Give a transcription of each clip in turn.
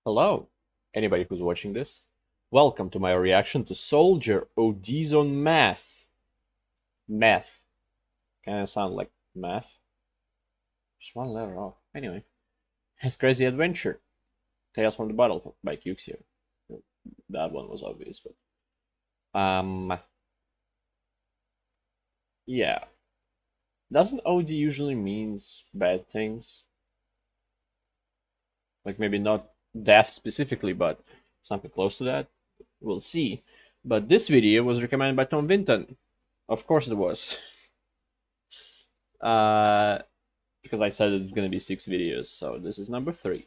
Hello, anybody who's watching this. Welcome to my reaction to Soldier ODs on Meth. Meth. Kind of sound like math. Just one letter off. Anyway, his crazy adventure. Tales from the Battle by Cuxio. That one was obvious, but yeah. Doesn't OD usually means bad things? Like maybe not death specifically, but something close to that. We'll see. But this video was recommended by Tom Vinton. Of course it was. Uh, because I said it's gonna be 6 videos, so this is number 3.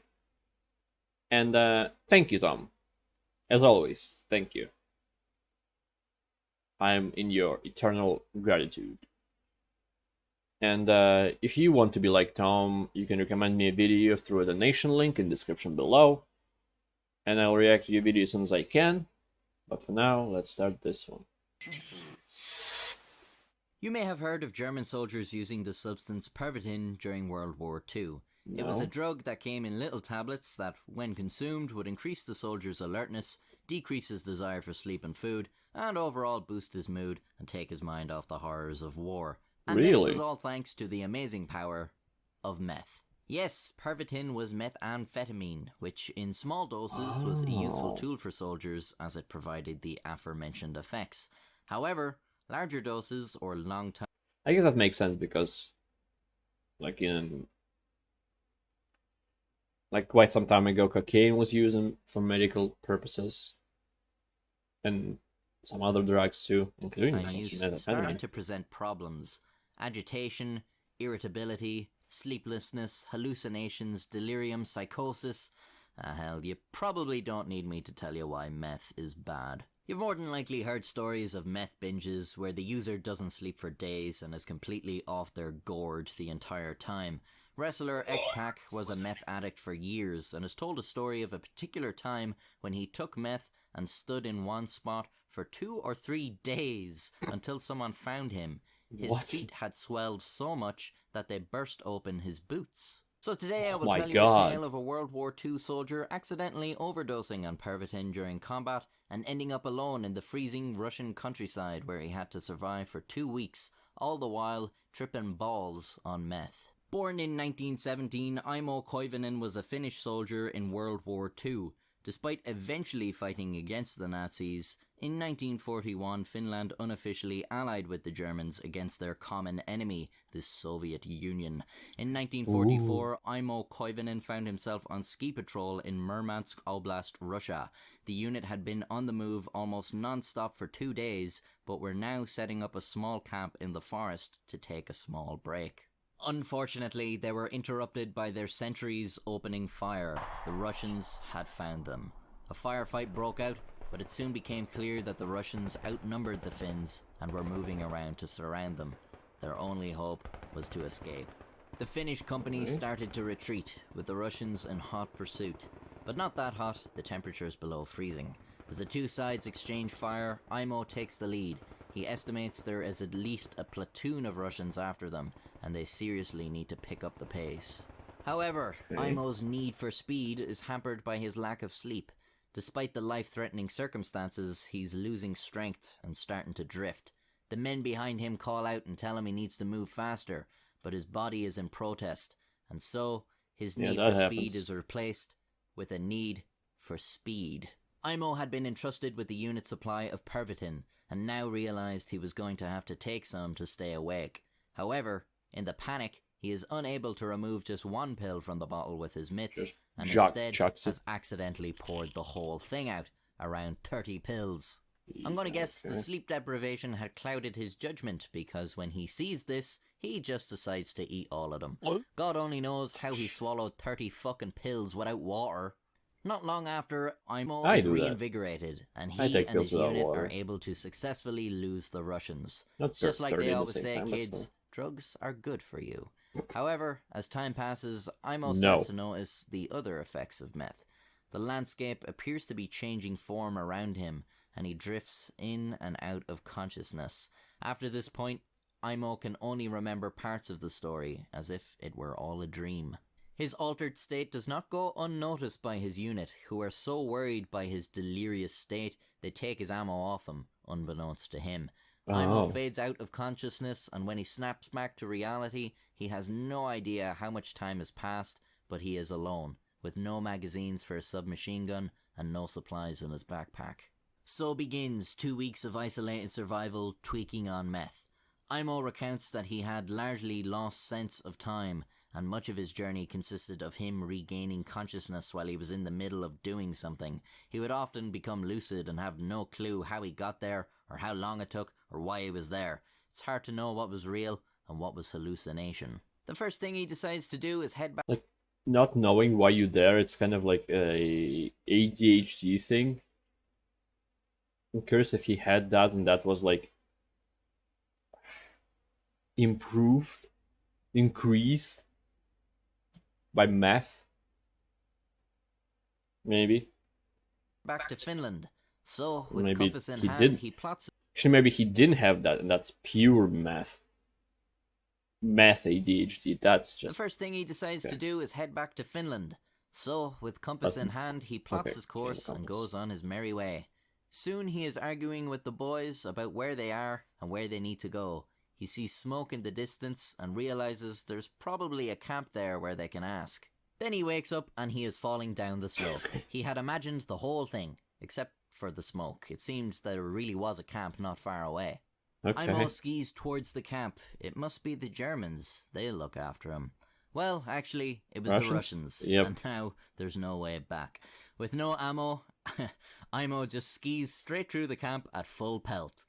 And thank you, Tom. As always, thank you. I'm in your eternal gratitude. And if you want to be like Tom, you can recommend me a video through a donation link in the description below, and I'll react to your video as soon as I can. But for now, let's start this one. You may have heard of German soldiers using the substance Pervitin during World War II. It was a drug that came in little tablets that, when consumed, would increase the soldier's alertness, decrease his desire for sleep and food, and overall boost his mood and take his mind off the horrors of war. And this was all thanks to the amazing power of meth. Yes, Pervitin was methamphetamine, which in small doses was a useful tool for soldiers as it provided the aforementioned effects. However, larger doses or long time... I guess that makes sense because, like quite some time ago, cocaine was used for medical purposes, and some other drugs too, including methamphetamine. Started to present problems: agitation, irritability, sleeplessness, hallucinations, delirium, psychosis. Hell, you probably don't need me to tell you why meth is bad. You've more than likely heard stories of meth binges where the user doesn't sleep for days and is completely off their gourd the entire time. Wrestler X-Pac was a meth addict for years and has told a story of a particular time when he took meth and stood in one spot for 2 or 3 days until someone found him. His feet had swelled so much that they burst open his boots. So today I will tell you a tale of a World War II soldier accidentally overdosing on Pervitin during combat and ending up alone in the freezing Russian countryside where he had to survive for 2 weeks, all the while tripping balls on meth. Born in 1917, Imo Koivunen was a Finnish soldier in World War II. Despite eventually fighting against the Nazis, in 1941 Finland unofficially allied with the Germans against their common enemy, the Soviet Union. In 1944, Imo Koivunen found himself on ski patrol in Murmansk Oblast, Russia. The unit had been on the move almost non-stop for 2 days, but were now setting up a small camp in the forest to take a small break. Unfortunately, they were interrupted by their sentries opening fire. The Russians had found them. A firefight broke out, but it soon became clear that the Russians outnumbered the Finns and were moving around to surround them. Their only hope was to escape. The Finnish company started to retreat, with the Russians in hot pursuit. But not that hot, the temperature's below freezing. As the two sides exchange fire, Imo takes the lead. He estimates there is at least a platoon of Russians after them, and they seriously need to pick up the pace. However, Imo's need for speed is hampered by his lack of sleep. Despite the life-threatening circumstances, he's losing strength and starting to drift. The men behind him call out and tell him he needs to move faster, but his body is in protest, and so his need for speed is replaced with a need for speed. Imo had been entrusted with the unit supply of Pervitin, and now realized he was going to have to take some to stay awake. However, in the panic, he is unable to remove just one pill from the bottle with his mitts, and instead has accidentally poured the whole thing out, around 30 pills. I'm gonna guess the sleep deprivation had clouded his judgment, because when he sees this, he just decides to eat all of them. God only knows how he swallowed 30 fucking pills without water. Not long after, Imo is reinvigorated, and he and his unit are able to successfully lose the Russians. It's just like they always say, kids, drugs are good for you. However, as time passes, Imo starts to notice the other effects of meth. The landscape appears to be changing form around him, and he drifts in and out of consciousness. After this point, Imo can only remember parts of the story, as if it were all a dream. His altered state does not go unnoticed by his unit, who are so worried by his delirious state they take his ammo off him, unbeknownst to him. Imo Oh. fades out of consciousness, and when he snaps back to reality, he has no idea how much time has passed, but he is alone, with no magazines for a submachine gun and no supplies in his backpack. So begins 2 weeks of isolated survival, tweaking on meth. Imo recounts that he had largely lost sense of time, and much of his journey consisted of him regaining consciousness while he was in the middle of doing something. He would often become lucid and have no clue how he got there, or how long it took, or why he was there. It's hard to know what was real and what was hallucination. The first thing he decides to do is head back. Like, not knowing why you're there, it's kind of like a ADHD thing. I'm curious if he had that and that was like improved, increased by meth. Maybe. Back to Finland. So, with Maybe compass in he hand, did. he plots. Actually, maybe he didn't have that, and that's pure meth. Meth ADHD. That's The just first thing he decides okay. to do is head back to Finland. So, with compass in hand, he plots Okay, his course and goes on his merry way. Soon he is arguing with the boys about where they are and where they need to go. He sees smoke in the distance and realizes there's probably a camp there where they can ask. Then he wakes up and he is falling down the slope. He had imagined the whole thing, except for the smoke. It seemed that there really was a camp not far away. Okay. Imo skis towards the camp. It must be the Germans. They'll look after him. Well, actually, it was the Russians. Yep. And now there's no way back. With no ammo, Imo just skis straight through the camp at full pelt.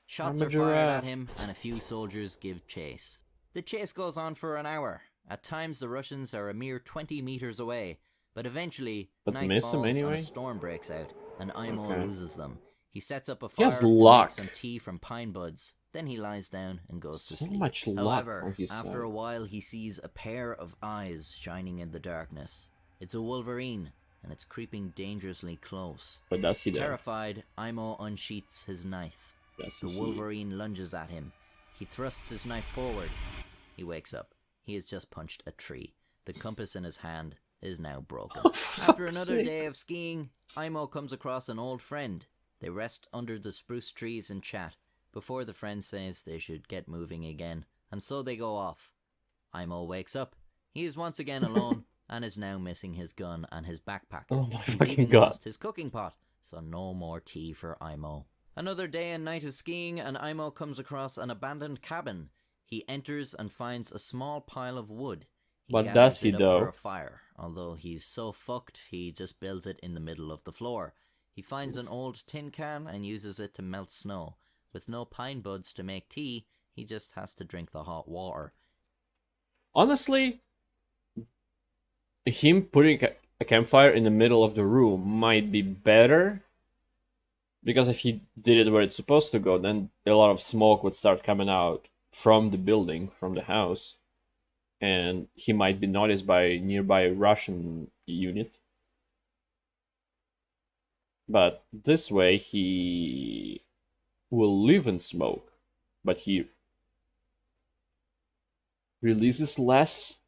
Shots are fired at him, and a few soldiers give chase. The chase goes on for an hour. At times the Russians are a mere 20 meters away, but eventually night falls and a storm breaks out, and Imo loses them. He sets up a fire and makes some tea from pine buds. Then he lies down and goes to sleep. Much luck. However, after a while he sees a pair of eyes shining in the darkness. It's a wolverine, and it's creeping dangerously close. But does he there? Terrified, Imo unsheaths his knife. The wolverine lunges at him. He thrusts his knife forward. He wakes up. He has just punched a tree. The compass in his hand is now broken. After another day of skiing, Imo comes across an old friend. They rest under the spruce trees and chat, before the friend says they should get moving again, and so they go off. Imo wakes up. He is once again alone, and is now missing his gun and his backpack. He's even lost his cooking pot, so no more tea for Imo. Another day and night of skiing, and Imo comes across an abandoned cabin. He enters and finds a small pile of wood. But does he up though? For a fire, although he's so fucked, he just builds it in the middle of the floor. He finds an old tin can and uses it to melt snow. With no pine buds to make tea, he just has to drink the hot water. Honestly, him putting a campfire in the middle of the room might be better. Because if he did it where it's supposed to go, then a lot of smoke would start coming out from the building, from the house. And he might be noticed by a nearby Russian unit. But this way he will live in smoke, but he releases less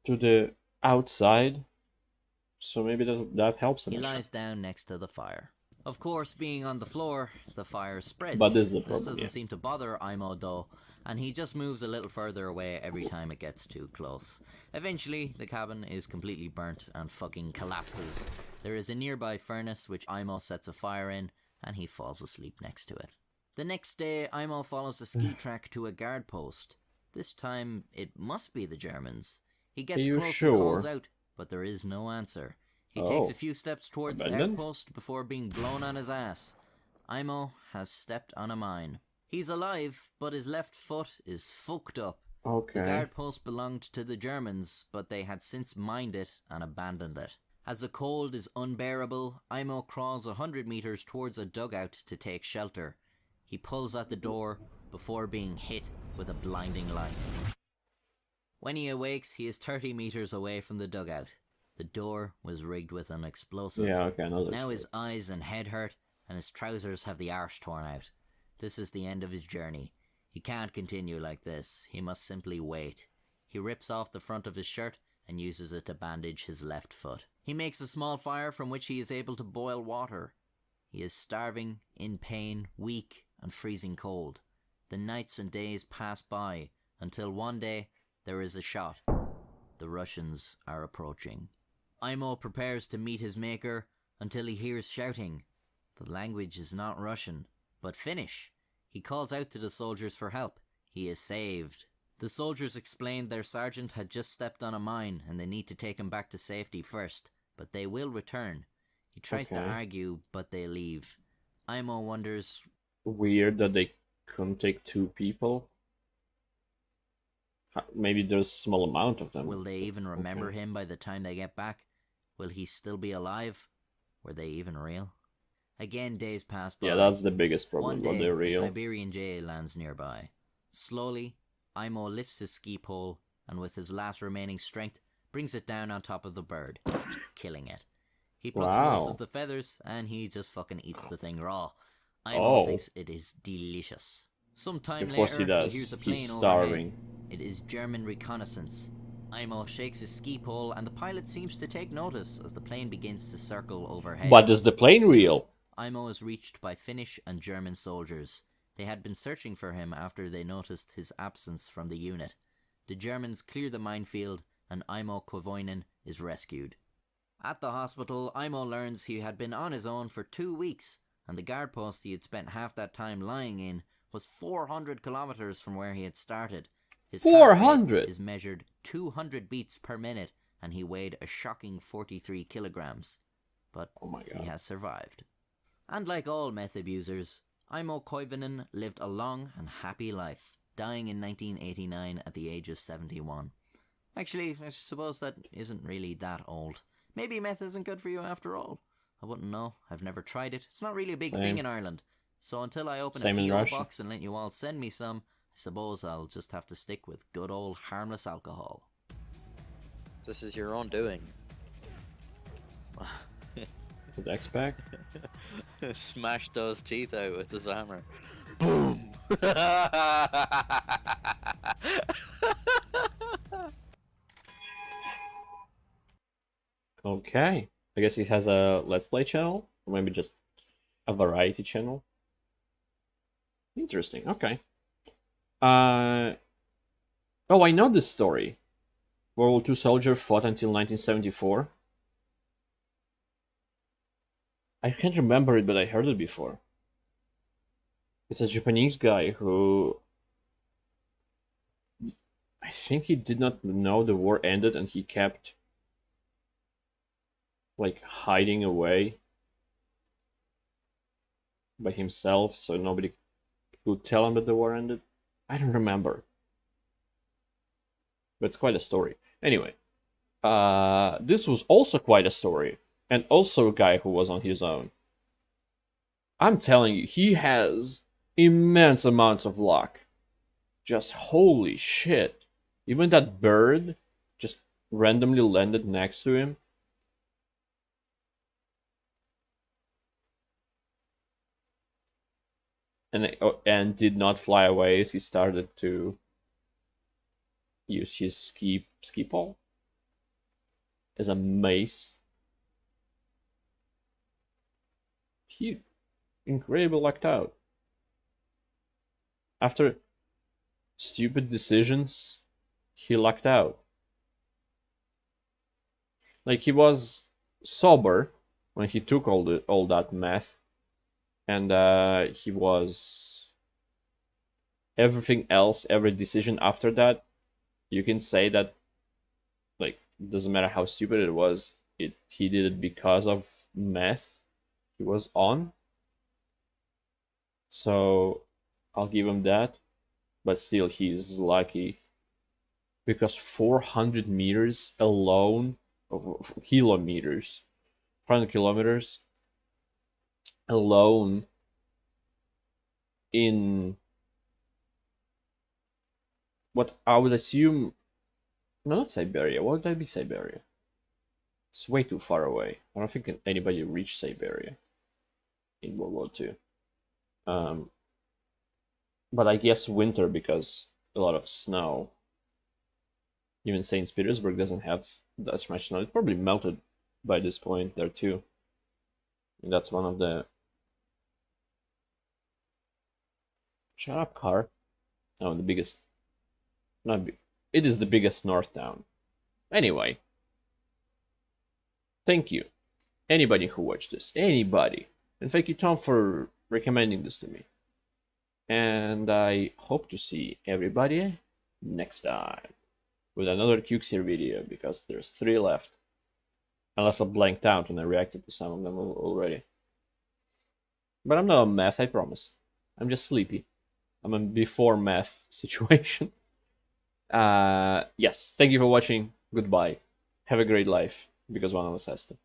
to the outside. So maybe that helps him. He lies down next to the fire. Of course, being on the floor, the fire spreads. But this is the problem, doesn't seem to bother Imo though, and he just moves a little further away every time it gets too close. Eventually, the cabin is completely burnt and fucking collapses. There is a nearby furnace which Imo sets a fire in, and he falls asleep next to it. The next day, Imo follows a ski track to a guard post. This time, it must be the Germans. He gets close and calls out, but there is no answer. He takes a few steps towards the outpost before being blown on his ass. Imo has stepped on a mine. He's alive, but his left foot is fucked up. The guard post belonged to the Germans, but they had since mined it and abandoned it. As the cold is unbearable, Imo crawls 100 meters towards a dugout to take shelter. He pulls at the door before being hit with a blinding light. When he awakes, he is 30 meters away from the dugout. The door was rigged with an explosive. Now his eyes and head hurt, and his trousers have the arse torn out. This is the end of his journey. He can't continue like this. He must simply wait. He rips off the front of his shirt and uses it to bandage his left foot. He makes a small fire from which he is able to boil water. He is starving, in pain, weak, and freezing cold. The nights and days pass by until one day there is a shot. The Russians are approaching. Imo prepares to meet his maker until he hears shouting. The language is not Russian, but Finnish. He calls out to the soldiers for help. He is saved. The soldiers explained their sergeant had just stepped on a mine and they need to take him back to safety first, but they will return. He tries to argue, but they leave. Imo wonders... Weird that they couldn't take 2 people. Maybe there's a small amount of them. Will they even remember him by the time they get back? Will he still be alive? Were they even real? Again, days pass by. Yeah, that's the biggest problem. One day, Were they real? a Siberian jay lands nearby. Slowly, Imo lifts his ski pole and with his last remaining strength, brings it down on top of the bird, killing it. He plucks most of the feathers and he just fucking eats the thing raw. Imo thinks it is delicious. Some time later, he hears a plane overhead. It is German reconnaissance. Imo shakes his ski pole and the pilot seems to take notice as the plane begins to circle overhead. But is the plane real? Imo is reached by Finnish and German soldiers. They had been searching for him after they noticed his absence from the unit. The Germans clear the minefield and Imo Koivunen is rescued. At the hospital, Imo learns he had been on his own for 2 weeks and the guard post he had spent half that time lying in was 400 kilometers from where he had started. His 400 is measured 200 beats per minute and he weighed a shocking 43 kilograms. But he has survived. And like all meth abusers, Imo Koivunen lived a long and happy life, dying in 1989 at the age of 71. Actually, I suppose that isn't really that old. Maybe meth isn't good for you after all. I wouldn't know. I've never tried it. It's not really a big thing in Ireland. So until I open a PO box and let you all send me some, I suppose I'll just have to stick with good old harmless alcohol. This is your own doing. With X-Pac? Smash those teeth out with his hammer. Boom! Okay. I guess he has a Let's Play channel? Or maybe just a variety channel? Interesting, okay. Oh, I know this story. World War II soldier fought until 1974. I can't remember it, but I heard it before. It's a Japanese guy who... I think he did not know the war ended and he kept like hiding away by himself so nobody could tell him that the war ended. I don't remember. But it's quite a story. Anyway, this was also quite a story. And also a guy who was on his own. I'm telling you, he has immense amounts of luck. Just holy shit. Even that bird just randomly landed next to him. And did not fly away as he started to use his ski pole as a mace. He incredibly lucked out. After stupid decisions, he lucked out. Like, he was sober when he took all that meth, and he was everything else, every decision after that, you can say that, like, doesn't matter how stupid it was, he did it because of meth he was on. So I'll give him that, but still he's lucky because 400 meters alone, kilometers, 400 kilometers alone in what I would assume, no, not Siberia. What would that be, Siberia? It's way too far away. I don't think anybody reached Siberia in World War II. But I guess winter because a lot of snow. Even St. Petersburg doesn't have that much snow. It's probably melted by this point there too. And that's one of the... Shut up, car. Oh, the biggest... Not big. It is the biggest north town. Anyway. Thank you. Anybody who watched this. Anybody. And thank you, Tom, for recommending this to me. And I hope to see everybody next time with another Cuxir video, because there's 3 left. Unless I blanked out and I reacted to some of them already. But I'm not on meth, I promise. I'm just sleepy. I'm in before meth situation. Yes, thank you for watching. Goodbye. Have a great life, because one of us has to.